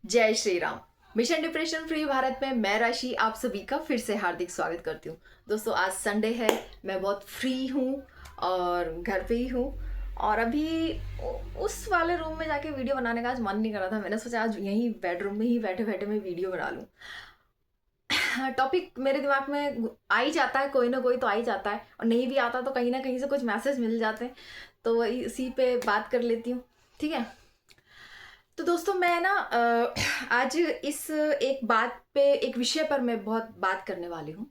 जय Shri Ram. Mission depression free Bharat में मैं राशि आप सभी का फिर से हार्दिक स्वागत करती हूँ। दोस्तों आज संडे है, मैं बहुत फ्री हूँ और घर पे ही हूँ। और अभी उस वाले रूम में जाके वीडियो बनाने का आज मन नहीं कर रहा था। मैंने सोचा आज यहीं बेडरूम में ही बैठे बैठे मैं वीडियो बना लूँ। टॉपिक मेरे दिमाग में आ ही जाता है, कोई ना कोई तो आ ही जाता है, और नहीं भी आता तो कहीं ना कहीं से कुछ मैसेज मिल जाते हैं, तो वही इसी पे बात कर लेती हूँ। ठीक है, तो दोस्तों मैं ना आज इस एक बात पे, एक विषय पर मैं बहुत बात करने वाली हूँ।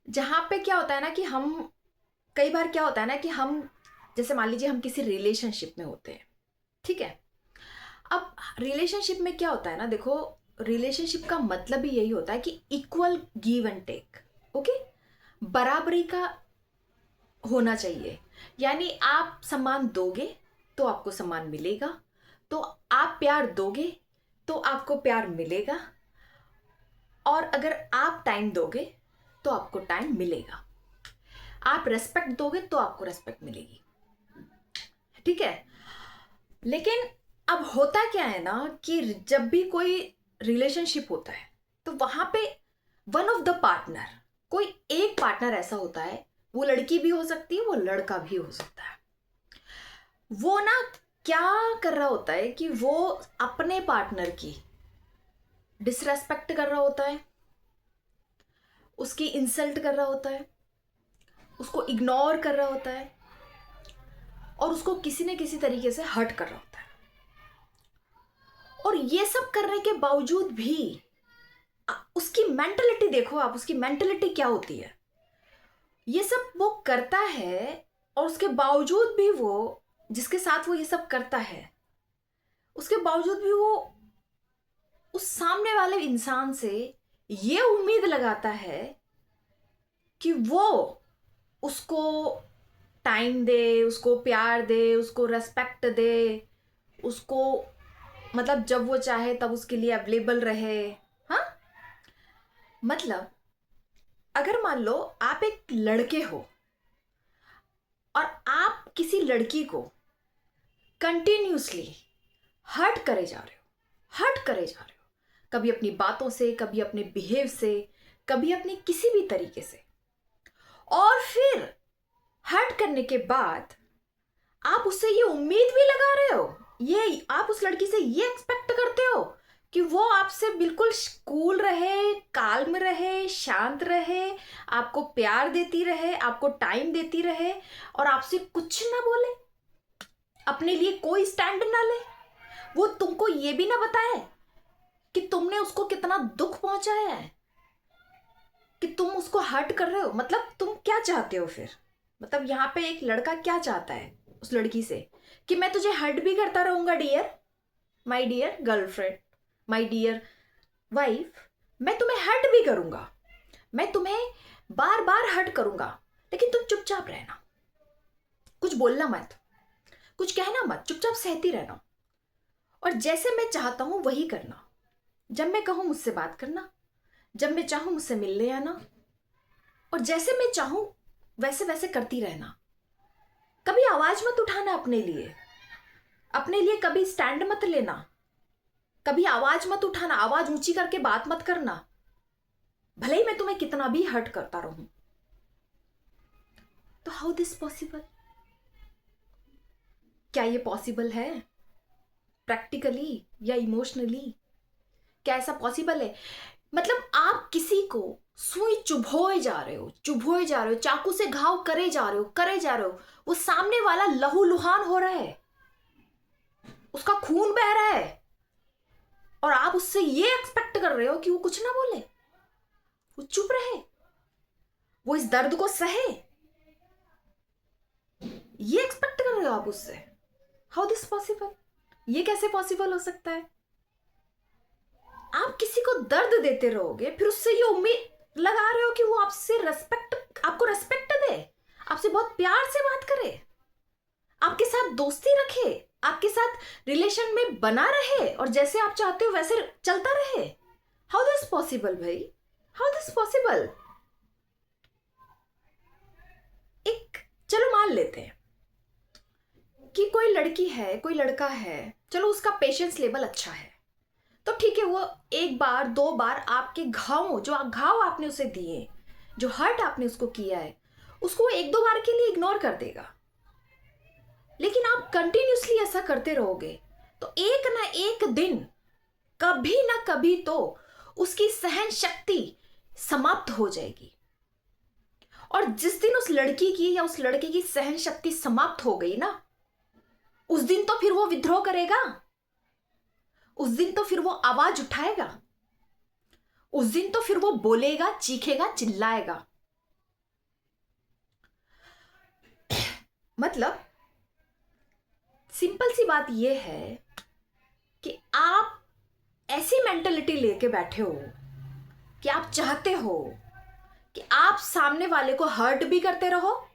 जहाँ पे क्या होता है ना कि हम कई बार क्या होता है ना कि हम, जैसे मान लीजिए हम किसी रिलेशनशिप में होते हैं। ठीक है, अब रिलेशनशिप में क्या होता है ना, देखो, रिलेशनशिप का मतलब ही यही होता है कि equal give and take. Okay, बराबरी का होना चाहिए। यानी आप सम्मान दोगे तो आपको सम्मान मिलेगा, तो आप प्यार दोगे तो आपको प्यार मिलेगा, और अगर आप टाइम दोगे तो आपको टाइम मिलेगा, आप रेस्पेक्ट दोगे तो आपको रेस्पेक्ट मिलेगी। ठीक है, लेकिन अब होता क्या है ना कि जब भी कोई रिलेशनशिप होता है तो वहां पे वन ऑफ द पार्टनर, कोई एक पार्टनर ऐसा होता है, वो लड़की भी हो सकती है, वो लड़का भी हो सकता है, वो ना क्या कर रहा होता है कि वो अपने पार्टनर की डिसरेस्पेक्ट कर रहा होता है, उसकी इंसल्ट कर रहा होता है, उसको इग्नोर कर रहा होता है, और उसको किसी न किसी तरीके से हर्ट कर रहा होता है। और ये सब करने के बावजूद भी उसकी मेंटलिटी देखो आप, उसकी मेंटलिटी क्या होती है। ये सब वो करता है और उसके बावजूद भी वो, जिसके साथ वो ये सब करता है, उसके बावजूद भी वो उस सामने वाले इंसान से ये उम्मीद लगाता है कि वो उसको टाइम दे, उसको प्यार दे, उसको रेस्पेक्ट दे, उसको मतलब जब वो चाहे तब उसके लिए अवेलेबल रहे। हाँ, मतलब अगर मान लो आप एक लड़के हो और आप किसी लड़की को कंटिन्यूसली हर्ट करे जा रहे हो, हर्ट करे जा रहे हो, कभी अपनी बातों से, कभी अपने बिहेव से, कभी अपनी किसी भी तरीके से, और फिर हर्ट करने के बाद आप उससे ये उम्मीद भी लगा रहे हो, ये आप उस लड़की से ये एक्सपेक्ट करते हो कि वो आपसे बिल्कुल कूल रहे, काल्म रहे, शांत रहे, आपको प्यार देती रहे, आपको टाइम देती रहे, और आपसे कुछ ना बोले, अपने लिए कोई स्टैंड ना ले, वो तुमको ये भी ना बताए कि तुमने उसको कितना दुख पहुंचाया है, कि तुम उसको हर्ट कर रहे हो। मतलब तुम क्या चाहते हो फिर? मतलब यहाँ पे एक लड़का क्या चाहता है उस लड़की से, कि मैं तुझे हर्ट भी करता रहूंगा dear, my dear girlfriend, my dear wife, मैं तुम्हें हर्ट भी करूंगा, मैं तुम्हें बार बार हर्ट करूंगा, लेकिन तुम चुपचाप रहना, कुछ बोलना मत, कुछ कहना मत, चुपचाप सहती रहना, और जैसे मैं चाहता हूं वही करना, जब मैं कहूं मुझसे बात करना, जब मैं चाहूं मुझसे मिलने आना, और जैसे मैं चाहूं वैसे वैसे करती रहना। कभी आवाज मत उठाना अपने लिए, अपने लिए कभी स्टैंड मत लेना, कभी आवाज मत उठाना, आवाज ऊंची करके बात मत करना, भले ही मैं तुम्हें कितना भी हर्ट करता रहूं। तो हाउ दिस पॉसिबल? क्या ये पॉसिबल है प्रैक्टिकली या इमोशनली? क्या ऐसा पॉसिबल है? मतलब आप किसी को सुई चुभोए जा रहे हो, चुभोए जा रहे हो, चाकू से घाव करे जा रहे हो, करे जा रहे हो, वो सामने वाला लहूलुहान हो रहा है, उसका खून बह रहा है, और आप उससे ये एक्सपेक्ट कर रहे हो कि वो कुछ ना बोले, वो चुप रहे, वो इस दर्द को सहे, ये एक्सपेक्ट कर रहे हो आप उससे। How this possible? ये कैसे पॉसिबल हो सकता है? आप किसी को दर्द देते रहोगे, फिर उससे ये उम्मीद लगा रहे हो कि वो आपसे रेस्पेक्ट, आपको रेस्पेक्ट दे, आपसे बहुत प्यार से बात करे, आपके साथ दोस्ती रखे, आपके साथ रिलेशन में बना रहे, और जैसे आप चाहते हो वैसे चलता रहे। हाउ दिस पॉसिबल भाई? How this possible? एक, चलो मान लेते हैं कि कोई लड़की है, कोई लड़का है, चलो उसका पेशेंस लेवल अच्छा है, तो ठीक है, वो एक बार दो बार आपके घाव, जो घाव आपने उसे दिए, जो हर्ट आपने उसको किया है, उसको वो एक दो बार के लिए इग्नोर कर देगा। लेकिन आप कंटिन्यूसली ऐसा करते रहोगे तो एक ना एक दिन, कभी ना कभी तो उसकी सहन शक्ति समाप्त हो जाएगी। और जिस दिन उस लड़की की या उस लड़के की सहन शक्ति समाप्त हो गई ना, उस दिन तो फिर वो विद्रोह करेगा, उस दिन तो फिर वो आवाज उठाएगा, उस दिन तो फिर वो बोलेगा, चीखेगा, चिल्लाएगा। मतलब सिंपल सी बात यह है कि आप ऐसी मेंटेलिटी लेके बैठे हो कि आप चाहते हो कि आप सामने वाले को हर्ट भी करते रहो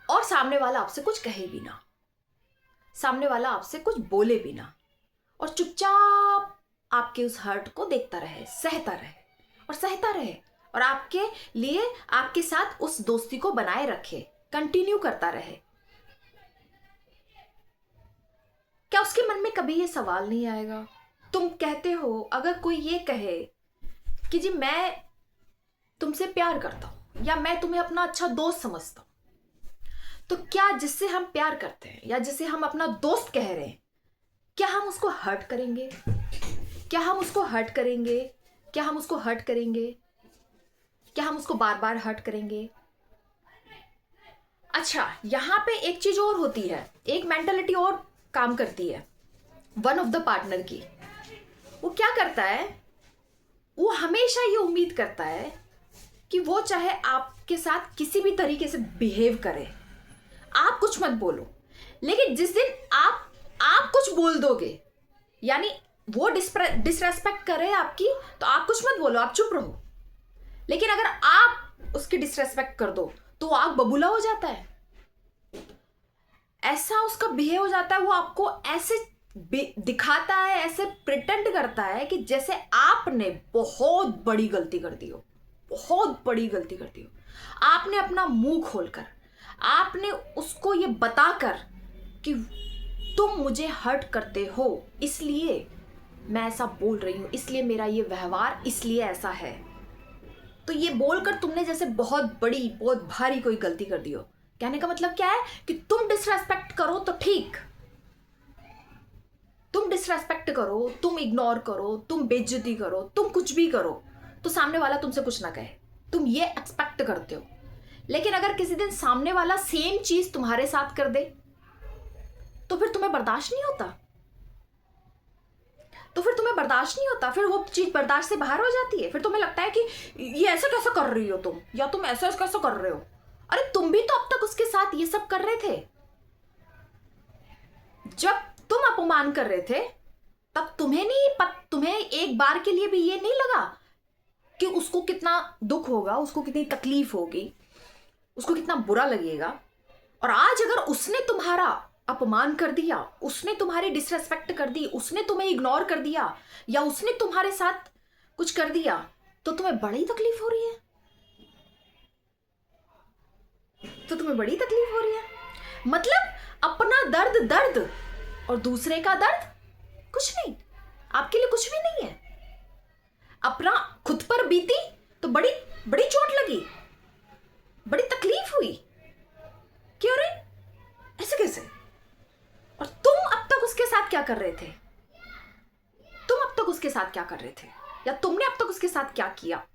और सामने वाला आपसे कुछ कहे भी ना, सामने वाला आपसे कुछ बोले भी ना, और चुपचाप आपके उस हर्ट को देखता रहे, सहता रहे और सहता रहे, और आपके लिए, आपके साथ उस दोस्ती को बनाए रखे, कंटिन्यू करता रहे। क्या उसके मन में कभी ये सवाल नहीं आएगा? तुम कहते हो, अगर कोई ये कहे कि जी मैं तुमसे प्यार करता हूं या मैं तुम्हें अपना अच्छा दोस्त समझता हूं, तो क्या जिससे हम प्यार करते हैं या जिसे हम अपना दोस्त कह रहे हैं, क्या हम उसको हर्ट करेंगे? क्या हम उसको हर्ट करेंगे? क्या हम उसको हर्ट करेंगे? क्या हम उसको बार बार हर्ट करेंगे? अच्छा, यहां पे एक चीज और होती है, एक मेंटालिटी और काम करती है वन ऑफ द पार्टनर की। वो क्या करता है, वो हमेशा ये उम्मीद करता है कि वो चाहे आपके साथ किसी भी तरीके से बिहेव करे, आप कुछ मत बोलो, लेकिन जिस दिन आप कुछ बोल दोगे, यानी वो डिसरेस्पेक्ट करे आपकी, तो आप कुछ मत बोलो, आप चुप रहो। लेकिन अगर आप उसकी डिसरेस्पेक्ट कर दो तो वो आग बबूला हो जाता है, ऐसा उसका बिहेव हो जाता है, वो आपको ऐसे दिखाता है, ऐसे प्रिटेंड करता है कि जैसे आपने बहुत बड़ी गलती कर दी हो, बहुत बड़ी गलती कर दी हो। आपने अपना मुंह खोलकर, आपने उसको ये बताकर कि तुम मुझे हर्ट करते हो, इसलिए मैं ऐसा बोल रही हूं, इसलिए मेरा ये व्यवहार इसलिए ऐसा है, तो ये बोलकर तुमने जैसे बहुत बड़ी, बहुत भारी कोई गलती कर दी हो। कहने का मतलब क्या है कि तुम डिसरेस्पेक्ट करो तो ठीक, तुम डिसरेस्पेक्ट करो, तुम इग्नोर करो, तुम बेइज्जती करो, तुम कुछ भी करो, तो सामने वाला तुमसे कुछ ना कहे, तुम ये एक्सपेक्ट करते हो। लेकिन अगर किसी दिन सामने वाला सेम चीज तुम्हारे साथ कर दे तो फिर तुम्हें बर्दाश्त नहीं होता, फिर वो चीज बर्दाश्त से बाहर हो जाती है। फिर तुम्हें लगता है कि ये ऐसा कैसे कर रही हो तुम, या तुम ऐसा कैसे कर रहे हो, अरे तुम भी तो अब तक उसके साथ ये सब कर रहे थे। जब तुम अपमान कर रहे थे तब तुम्हें एक बार के लिए भी ये नहीं लगा कि उसको कितना दुख होगा, उसको कितनी तकलीफ होगी, उसको कितना बुरा लगेगा। और आज अगर उसने तुम्हारा अपमान कर दिया, उसने तुम्हारी डिसरेस्पेक्ट कर दी, उसने तुम्हें इग्नोर कर दिया, या उसने तुम्हारे साथ कुछ कर दिया, तो तुम्हें बड़ी तकलीफ हो रही है, मतलब अपना दर्द और दूसरे का दर्द कुछ नहीं, आपके लिए कुछ भी नहीं है। अपना खुद पर बीती तो बड़ी बड़ी चोट लगी, बड़ी तकलीफ हुई, क्यों रे, ऐसे कैसे? और तुम अब तक उसके साथ क्या कर रहे थे? या तुमने अब तक उसके साथ क्या किया?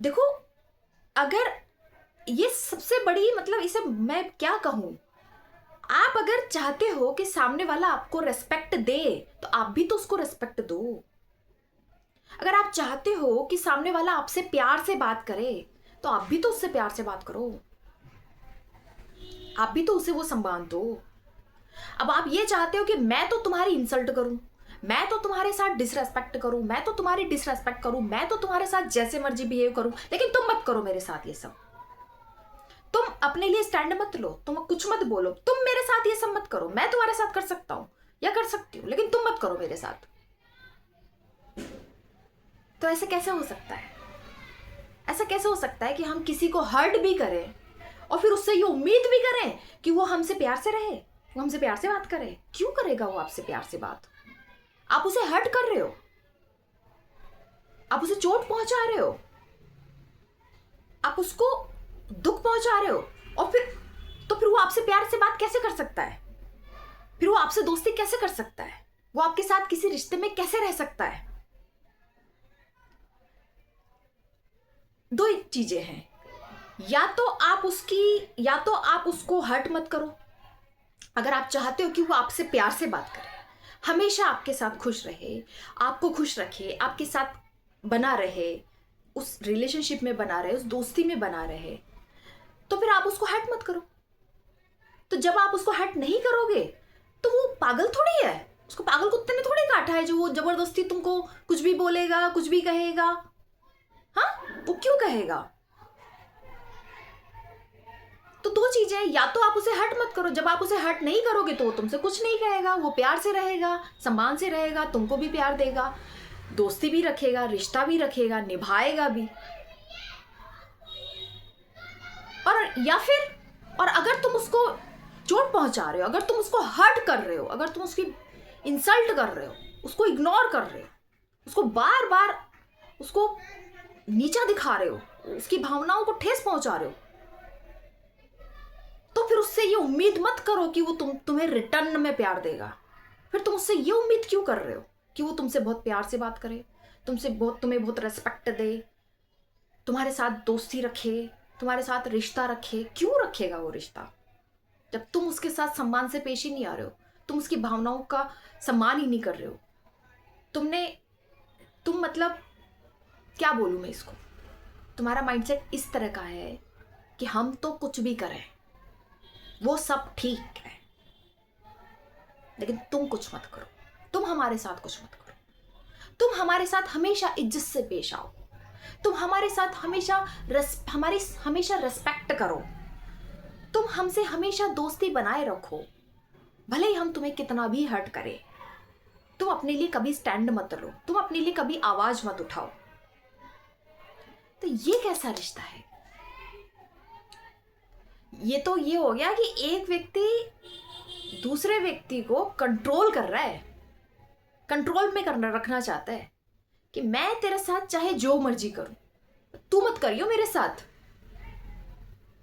देखो, अगर ये सबसे बड़ी, मतलब इसे मैं क्या कहूं, आप अगर चाहते हो कि सामने वाला आपको रेस्पेक्ट दे तो आप भी तो उसको रेस्पेक्ट दो। अगर आप चाहते हो कि सामने वाला आपसे प्यार से बात करे तो आप भी तो उससे प्यार से बात करो, आप भी तो उसे वो सम्मान दो। अब आप ये चाहते हो कि मैं तो तुम्हारी इंसल्ट करूं, मैं तो तुम्हारे साथ डिसरेस्पेक्ट करूं, मैं तो तुम्हारी डिसरेस्पेक्ट करूं, मैं तो तुम्हारे साथ जैसे मर्जी बिहेव करूं, लेकिन तुम मत करो मेरे साथ ये सब। तुम अपने लिए स्टैंड मत लो, तुम कुछ मत बोलो, तुम मेरे साथ ये सब मत करो। मैं तुम्हारे साथ कर सकता हूं या कर सकती हूं, लेकिन तुम मत करो मेरे साथ। तो ऐसे कैसे हो सकता है? ऐसा कैसे हो सकता है कि हम किसी को हर्ट भी करें और फिर उससे ये उम्मीद भी करें कि वो हमसे प्यार से रहे? वो हमसे प्यार से बात करे? क्यों करेगा वो आपसे प्यार से बात? आप उसे हर्ट कर रहे हो, आप उसे चोट पहुंचा रहे हो, आप उसको दुख पहुंचा रहे हो, और फिर वो आपसे प्यार से बात कैसे कर सकता है? फिर वो आपसे दोस्ती कैसे कर सकता है? वो आपके साथ किसी रिश्ते में कैसे रह सकता है? दो चीजें हैं, या तो आप उसको हर्ट मत करो। अगर आप चाहते हो कि वो आपसे प्यार से बात करे, हमेशा आपके साथ खुश रहे, आपको खुश रखे, आपके साथ बना रहे, उस रिलेशनशिप में बना रहे, उस दोस्ती में बना रहे, तो फिर आप उसको हर्ट मत करो। तो जब आप उसको हर्ट नहीं करोगे तो वो पागल थोड़ी है, उसको पागल कुत्ते ने थोड़ी काटा है जो वो जबरदस्ती तुमको कुछ भी बोलेगा, कुछ भी कहेगा। हाँ, वो क्यों कहेगा? तो दो चीजें, या तो आप उसे हर्ट मत करो, जब आप उसे हर्ट नहीं करोगे तो वो तुमसे कुछ नहीं कहेगा, वो प्यार से रहेगा, सम्मान से रहेगा, तुमको भी प्यार देगा, दोस्ती भी रखेगा, रिश्ता भी रखेगा, निभाएगा भी। और अगर तुम उसको चोट पहुंचा रहे हो, अगर तुम उसको हर्ट कर रहे हो, अगर तुम उसकी इंसल्ट कर रहे हो, उसको इग्नोर कर रहे हो, उसको बार बार उसको नीचा दिखा रहे हो, उसकी भावनाओं को ठेस पहुंचा रहे हो, तो फिर उससे ये उम्मीद मत करो कि वो तुम्हें रिटर्न में प्यार देगा। फिर तुम उससे ये उम्मीद क्यों कर रहे हो कि वो तुमसे बहुत प्यार से बात करे, तुम्हें बहुत रेस्पेक्ट दे, तुम्हारे साथ दोस्ती रखे, तुम्हारे साथ रिश्ता रखे? क्यों रखेगा वो रिश्ता जब तुम उसके साथ सम्मान से पेश ही नहीं आ रहे हो, तुम उसकी भावनाओं का सम्मान ही नहीं कर रहे हो? तुम मतलब क्या बोलूं मैं इसको, तुम्हारा माइंडसेट इस तरह का है कि हम तो कुछ भी करें, वो सब ठीक है, लेकिन तुम कुछ मत करो, तुम हमारे साथ कुछ मत करो, तुम हमारे साथ हमेशा इज्जत से पेश आओ, तुम हमारे साथ हमेशा रेस्पेक्ट करो, तुम हमसे हमेशा दोस्ती बनाए रखो, भले ही हम तुम्हें कितना भी हर्ट करें। तुम अपने लिए कभी स्टैंड मत लो, तुम अपने लिए कभी आवाज मत उठाओ। तो ये कैसा रिश्ता है? ये तो ये हो गया कि एक व्यक्ति दूसरे व्यक्ति को कंट्रोल कर रहा है, कंट्रोल में करना रखना चाहता है कि मैं तेरे साथ चाहे जो मर्जी करूं, तू मत करियो मेरे साथ।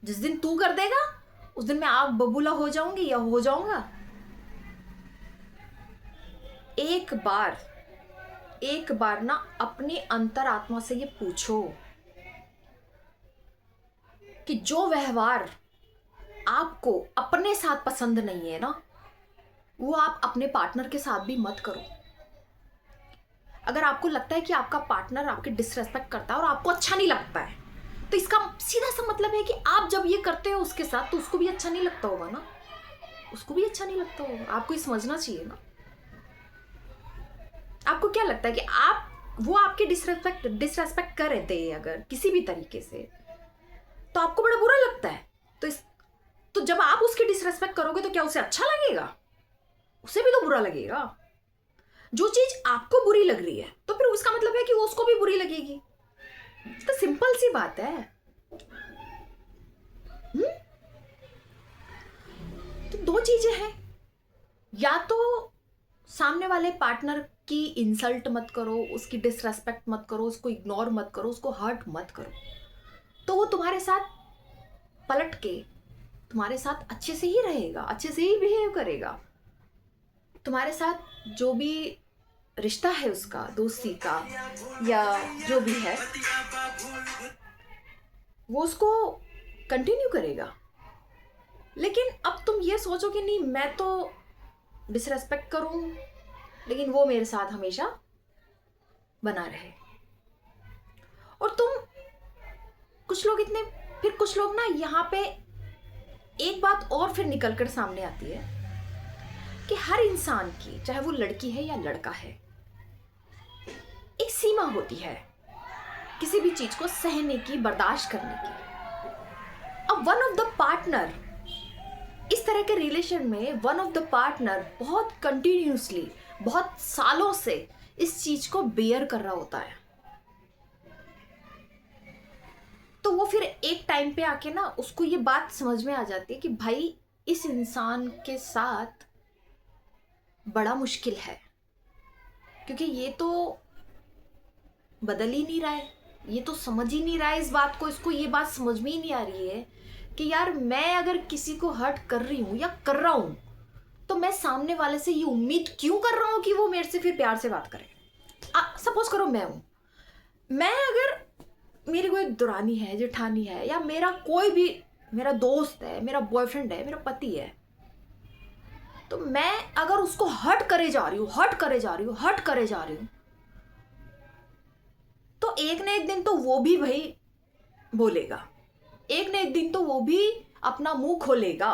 जिस दिन तू कर देगा उस दिन मैं आग बबूला हो जाऊंगी या हो जाऊंगा। एक बार ना अपनी अंतरात्मा से ये पूछो कि जो व्यवहार आपको अपने साथ पसंद नहीं है ना, वो आप अपने पार्टनर के साथ भी मत करो। अगर आपको लगता है कि आपका पार्टनर आपके डिसरेस्पेक्ट करता है और आपको अच्छा नहीं लगता है, तो इसका सीधा सा मतलब है कि आप जब ये करते हो उसके साथ तो उसको भी अच्छा नहीं लगता होगा ना, उसको भी अच्छा नहीं लगता होगा। आपको ये समझना चाहिए ना। आपको क्या लगता है कि वो आपके डिसरेस्पेक्ट कर रहे थे अगर किसी भी तरीके से, तो आपको बड़ा बुरा लगता है। तो जब आप उसकी डिसरेस्पेक्ट करोगे तो क्या उसे अच्छा लगेगा? उसे भी तो बुरा लगेगा। जो चीज आपको बुरी लग रही है तो फिर उसका मतलब है कि वो उसको भी बुरी लगेगी। तो सिंपल सी बात है। तो दो चीजें हैं, या तो सामने वाले पार्टनर की इंसल्ट मत करो, उसकी डिसरेस्पेक्ट मत करो, उसको इग्नोर मत करो, उसको हर्ट मत करो, तो वो तुम्हारे साथ पलट के तुम्हारे साथ अच्छे से ही रहेगा, अच्छे से ही बिहेव करेगा। तुम्हारे साथ जो भी रिश्ता है उसका, दोस्ती का या जो भी है, वो उसको कंटिन्यू करेगा। लेकिन अब तुम ये सोचो कि नहीं, मैं तो डिसरेस्पेक्ट करूं लेकिन वो मेरे साथ हमेशा बना रहे। और कुछ लोग ना यहाँ पे एक बात और फिर निकल कर सामने आती है कि हर इंसान की, चाहे वो लड़की है या लड़का है, एक सीमा होती है किसी भी चीज को सहने की, बर्दाश्त करने की। अब वन ऑफ द पार्टनर, इस तरह के रिलेशन में वन ऑफ द पार्टनर बहुत कंटिन्यूसली, बहुत सालों से इस चीज को बेयर कर रहा होता है, तो वो फिर एक टाइम पे आके ना उसको ये बात समझ में आ जाती है कि भाई इस इंसान के साथ बड़ा मुश्किल है, क्योंकि ये तो बदल ही नहीं रहा है, ये तो समझ ही नहीं रहा है इस बात को, इसको ये बात समझ में ही नहीं आ रही है कि यार मैं अगर किसी को हर्ट कर रही हूँ या कर रहा हूँ तो मैं सामने वाले से ये उम्मीद क्यों कर रहा हूँ कि वो मेरे से फिर प्यार से बात करे। सपोज करो मैं हूँ, मैं अगर मेरी कोई दुरानी है, जेठानी है, या मेरा कोई भी मेरा दोस्त है, मेरा बॉयफ्रेंड है, मेरा पति है, तो मैं अगर उसको हर्ट करे जा रही हूँ, हर्ट करे जा रही हूँ, तो एक न एक दिन तो वो भी भाई बोलेगा, एक न एक दिन तो वो भी अपना मुंह खोलेगा।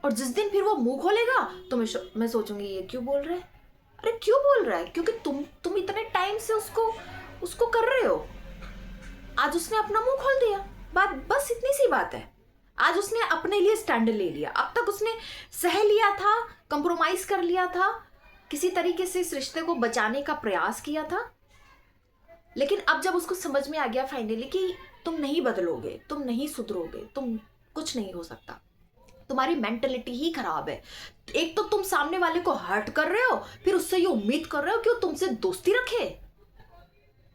और जिस दिन फिर वो मुंह खोलेगा तो मैं सोचूंगी ये क्यों बोल रहा है। अरे क्यों बोल रहा है? क्योंकि तुम इतने टाइम से उसको कर रहे हो। आज उसने अपना मुंह खोल दिया, बात बस इतनी सी बात है। आज उसने अपने लिए स्टैंड ले लिया। अब तक उसने सह लिया था, कंप्रोमाइज कर लिया था, किसी तरीके से इस रिश्ते को बचाने का प्रयास किया था, लेकिन अब जब उसको समझ में आ गया फाइनली कि तुम नहीं बदलोगे, तुम नहीं सुधरोगे, तुम कुछ नहीं हो सकता, तुम्हारी मेंटलिटी ही खराब है। एक तो तुम सामने वाले को हर्ट कर रहे हो, फिर उससे ये उम्मीद कर रहे हो कि वो तुमसे दोस्ती रखे,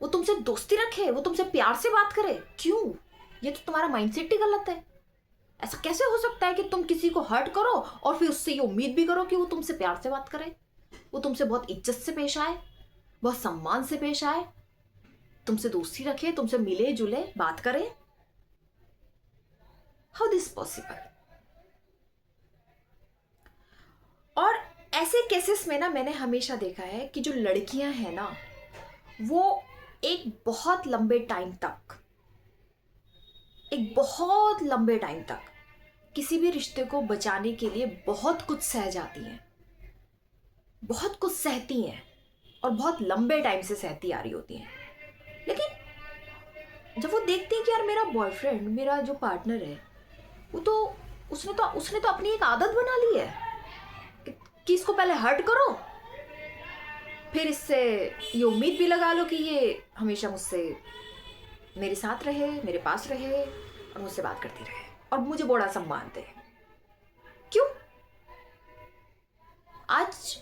वो तुमसे प्यार से बात करे। क्यों? ये तो तुम्हारा माइंडसेट ही गलत है। ऐसा कैसे हो सकता है कि तुम किसी को हर्ट करो और फिर उससे ये उम्मीद भी करो कि वो तुमसे प्यार से बात करे, वो तुमसे बहुत इज्जत से पेश आए, बहुत सम्मान से पेश आए, तुमसे दोस्ती रखे, तुमसे मिले जुले बात करे। How this possible? और ऐसे केसेस में ना मैंने हमेशा देखा है कि जो लड़कियां हैं ना, वो एक बहुत लंबे टाइम तक किसी भी रिश्ते को बचाने के लिए बहुत कुछ सह जाती हैं, बहुत कुछ सहती हैं, और बहुत लंबे टाइम से सहती आ रही होती हैं। लेकिन जब वो देखती हैं कि यार मेरा बॉयफ्रेंड, मेरा जो पार्टनर है, उसने तो अपनी एक आदत बना ली है कि इसको पहले हर्ट करो, फिर इससे ये उम्मीद भी लगा लो कि ये हमेशा मुझसे मेरे साथ रहे, मेरे पास रहे और मुझसे बात करती रहे और मुझे बड़ा सम्मान दे। क्यों? आज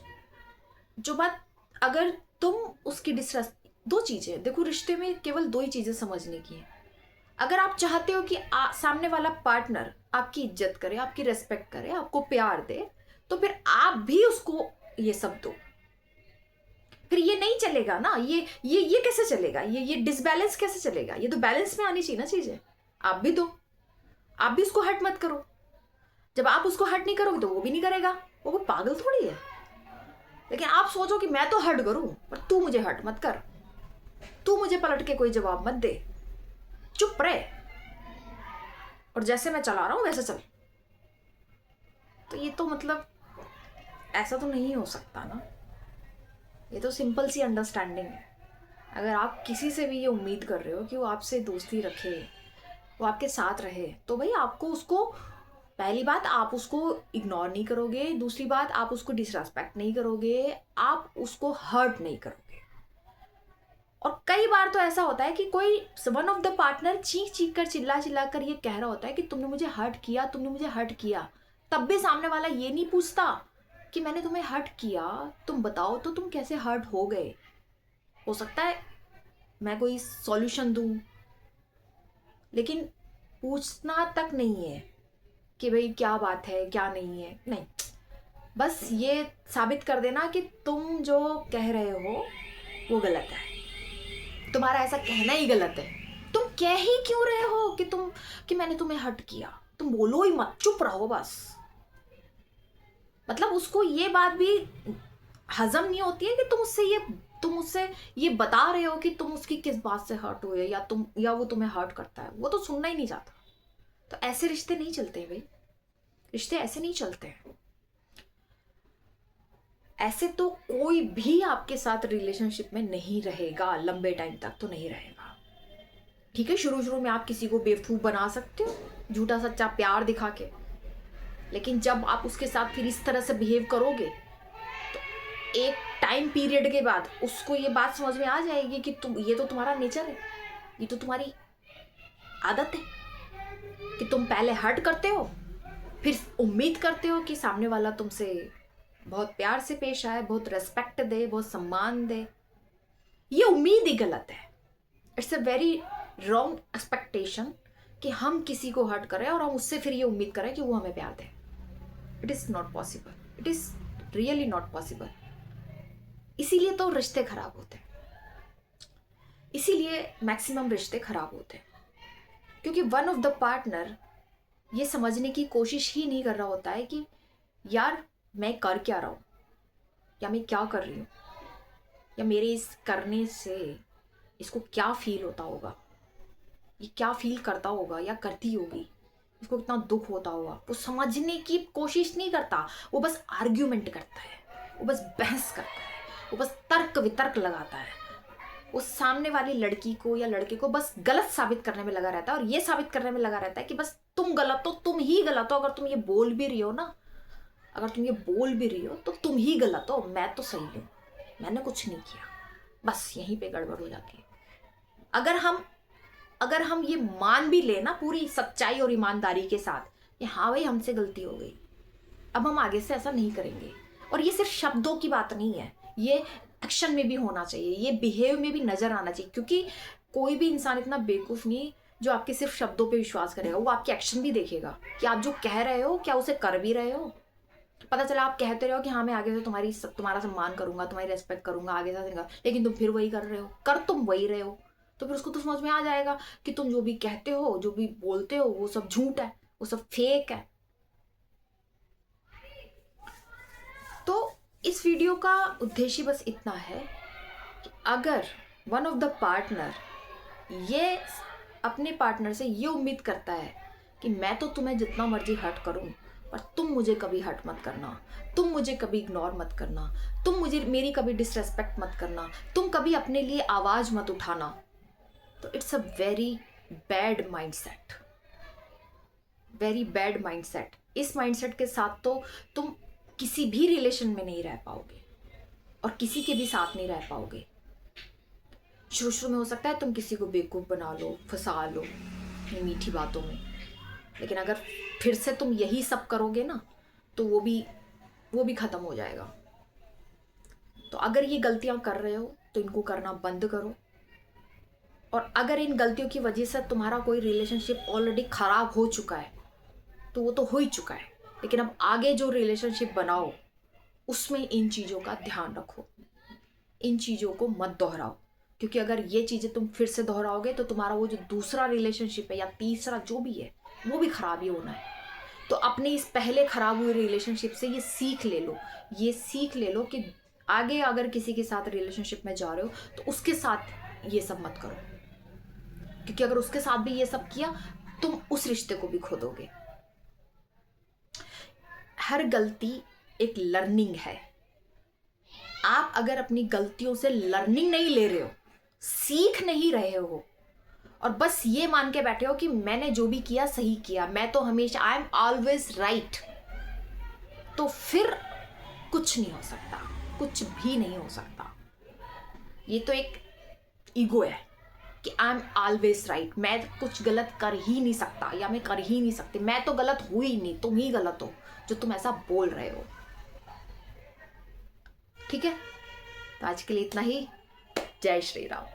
जो बात, अगर तुम उसकी दो चीजें देखो, रिश्ते में केवल दो ही चीजें समझने की है। अगर आप चाहते हो कि सामने वाला पार्टनर आपकी इज्जत करे, आपकी रेस्पेक्ट करे, आपको प्यार दे, तो फिर आप भी उसको ये सब दो। फिर ये नहीं चलेगा ना, ये कैसे चलेगा? ये डिसबैलेंस कैसे चलेगा? ये तो बैलेंस में आनी चाहिए ना चीजें। आप भी दो, आप भी उसको हर्ट मत करो। जब आप उसको हर्ट नहीं करोगे तो वो भी नहीं करेगा, वो कोई पागल थोड़ी है। लेकिन आप सोचो कि मैं तो हर्ट करूं पर तू मुझे हर्ट मत कर, तू मुझे पलट के कोई जवाब मत दे, चुप रहे और जैसे मैं चला रहा हूं वैसे चल। तो ये तो मतलब ऐसा तो नहीं हो सकता ना। ये तो सिंपल सी अंडरस्टैंडिंग है। अगर आप किसी से भी ये उम्मीद कर रहे हो कि वो आपसे दोस्ती रखे, वो आपके साथ रहे, तो भाई आपको उसको, पहली बात आप उसको इग्नोर नहीं करोगे, दूसरी बात आप उसको डिसरेस्पेक्ट नहीं करोगे, आप उसको हर्ट नहीं करोगे। और कई बार तो ऐसा होता है कि कोई वन ऑफ द पार्टनर चीख चीख कर, चिल्ला कर ये कह रहा होता है कि तुमने मुझे हर्ट किया, तब भी सामने वाला ये नहीं पूछता कि मैंने तुम्हें हर्ट किया, तुम बताओ तो तुम कैसे हर्ट हो गए। हो सकता है मैं कोई सॉल्यूशन दूं, लेकिन पूछना तक नहीं है कि भाई क्या बात है, क्या नहीं है। नहीं, बस ये साबित कर देना कि तुम जो कह रहे हो वो गलत है, तुम्हारा ऐसा कहना ही गलत है। तुम कह ही क्यों रहे हो कि मैंने तुम्हें हर्ट किया? तुम बोलो ही मत, चुप रहो बस। मतलब उसको ये बात भी हजम नहीं होती है कि तुम उससे ये बता रहे हो कि तुम उसकी किस बात से हर्ट हुए, या वो तुम्हें हर्ट करता है। वो तो सुनना ही नहीं चाहता। तो ऐसे रिश्ते नहीं चलते भाई, रिश्ते ऐसे नहीं चलते। ऐसे तो कोई भी आपके साथ रिलेशनशिप में नहीं रहेगा, लंबे टाइम तक तो नहीं रहेगा। ठीक है, शुरू में आप किसी को बेवकूफ बना सकते हो झूठा सच्चा प्यार दिखा के, लेकिन जब आप उसके साथ फिर इस तरह से बिहेव करोगे तो एक टाइम पीरियड के बाद उसको ये बात समझ में आ जाएगी कि ये तो तुम्हारा नेचर है, ये तो तुम्हारी आदत है कि तुम पहले हर्ट करते हो फिर उम्मीद करते हो कि सामने वाला तुमसे बहुत प्यार से पेश आए, बहुत रेस्पेक्ट दे, बहुत सम्मान दे। ये उम्मीद ही गलत है। It's a very wrong expectation कि हम किसी को हर्ट करें और हम उससे फिर ये उम्मीद करें कि वो हमें प्यार दे। It is not possible, it is really not possible. इसीलिए तो रिश्ते खराब होते हैं, इसीलिए मैक्सिमम रिश्ते खराब होते हैं, क्योंकि वन ऑफ द पार्टनर ये समझने की कोशिश ही नहीं कर रहा होता है कि यार मैं कर क्या रहा हूँ, या मैं क्या कर रही हूँ, या मेरे इस करने से इसको क्या फील होता होगा, ये क्या फील करता होगा या करती होगी, इसको कितना दुख होता होगा। वो समझने की कोशिश नहीं करता, वो बस आर्ग्यूमेंट करता है, वो बस बहस करता है, वो बस तर्क वितर्क लगाता है। वो सामने वाली लड़की को या लड़के को बस गलत साबित करने में लगा रहता है, और ये साबित करने में लगा रहता है कि बस तुम गलत हो, तुम ही गलत हो। अगर तुम ये बोल भी रही हो ना, अगर तुम ये बोल भी रही हो तो तुम ही गलत हो, मैं तो सही हूँ, मैंने कुछ नहीं किया। बस यहीं पे गड़बड़ हो जाती है। अगर हम ये मान भी ले ना पूरी सच्चाई और ईमानदारी के साथ कि हाँ भाई हमसे गलती हो गई, अब हम आगे से ऐसा नहीं करेंगे। और ये सिर्फ शब्दों की बात नहीं है, ये एक्शन में भी होना चाहिए, ये बिहेव में भी नजर आना चाहिए। क्योंकि कोई भी इंसान इतना बेवकूफ़ नहीं जो आपके सिर्फ शब्दों पे विश्वास करेगा, वो आपके एक्शन भी देखेगा कि आप जो कह रहे हो क्या उसे कर भी रहे हो। पता चला आप कहते रहो कि हाँ मैं आगे से तुम्हारा सम्मान करूंगा, तुम्हारी रेस्पेक्ट करूंगा, आगे से लेकिन तुम फिर वही कर रहे हो, तुम वही रहे हो, तो फिर उसको तो समझ में आ जाएगा कि तुम जो भी कहते हो, जो भी बोलते हो, वो सब झूठ है, वो सब फेक है। तो इस वीडियो का उद्देश्य बस इतना है कि अगर वन ऑफ द पार्टनर ये अपने पार्टनर से ये उम्मीद करता है कि मैं तो तुम्हें जितना मर्जी हर्ट करूं, पर तुम मुझे कभी हर्ट मत करना, तुम मुझे कभी इग्नोर मत करना, तुम मुझे मेरी कभी डिसरेस्पेक्ट मत करना, तुम कभी अपने लिए आवाज़ मत उठाना, तो it's a very bad mindset, very bad mindset. इस माइंडसेट के साथ तो तुम किसी भी रिलेशन में नहीं रह पाओगे और किसी के भी साथ नहीं रह पाओगे। शुरू में हो सकता है तुम किसी को बेवकूफ़ बना लो, फंसा लो अपनी मीठी बातों में, लेकिन अगर फिर से तुम यही सब करोगे ना तो वो भी ख़त्म हो जाएगा। तो अगर ये गलतियां कर रहे हो तो इनको करना बंद करो। और अगर इन गलतियों की वजह से तुम्हारा कोई रिलेशनशिप ऑलरेडी ख़राब हो चुका है तो वो तो हो ही चुका है, लेकिन अब आगे जो रिलेशनशिप बनाओ उसमें इन चीज़ों का ध्यान रखो, इन चीज़ों को मत दोहराओ। क्योंकि अगर ये चीज़ें तुम फिर से दोहराओगे तो तुम्हारा वो जो दूसरा रिलेशनशिप है या तीसरा जो भी है वो भी ख़राब ही होना है। तो अपने इस पहले ख़राब हुए रिलेशनशिप से ये सीख ले लो, ये सीख ले लो कि आगे अगर किसी के साथ रिलेशनशिप में जा रहे हो तो उसके साथ ये सब मत करो, क्योंकि अगर उसके साथ भी ये सब किया तुम उस रिश्ते को भी खो दोगे। हर गलती एक लर्निंग है। आप अगर अपनी गलतियों से लर्निंग नहीं ले रहे हो, सीख नहीं रहे हो, और बस ये मान के बैठे हो कि मैंने जो भी किया सही किया, मैं तो हमेशा आई एम ऑलवेज राइट, तो फिर कुछ नहीं हो सकता, कुछ भी नहीं हो सकता। ये तो एक ईगो है कि आई एम ऑलवेज राइट, मैं कुछ गलत कर ही नहीं सकता या मैं कर ही नहीं सकती, मैं तो गलत हुई ही नहीं, तुम ही गलत हो जो तुम ऐसा बोल रहे हो। ठीक है, तो आज के लिए इतना ही। जय श्री राम।